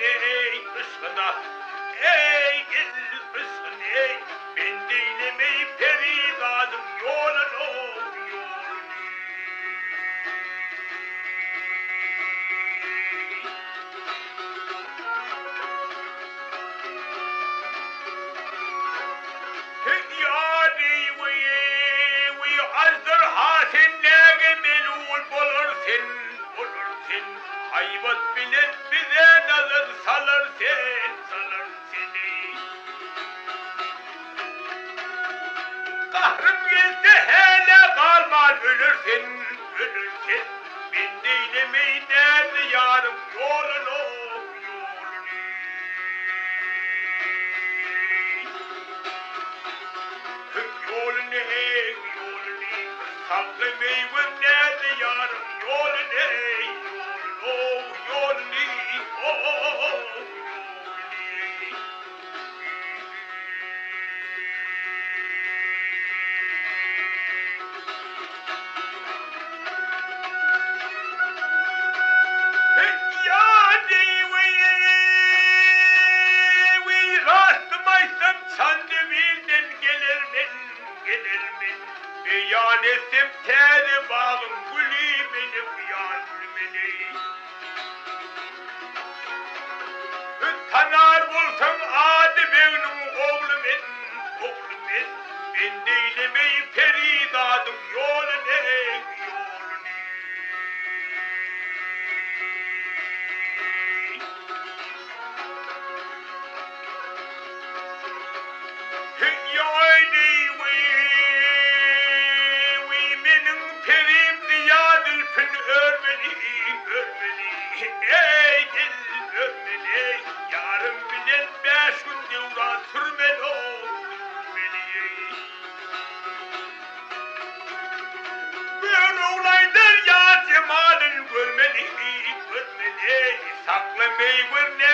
ey ışkına, ey gel ışkın ey, ben değilim ey peridadım yolunu. Hayvat bilen bize nazar salar seni. Kahrım gelse hele kalmaz ölürsün. Ben değilim ey derdi yarım yolunu. Yolunu ey yolunu, saklı meyve nerede yarım yolunu ey. Oh, yolunu, oh. Yanesim teri bağım gülü benim yar gülmeni. Tanar bulsam adı benim oğlum et. Ben değilim ey peridadım yolun ey yolun. Ey gel öpmeni, yarım bilen 5 gün devran sürmeli bir olaydır ya cemalin görmeli, saklı meyver ne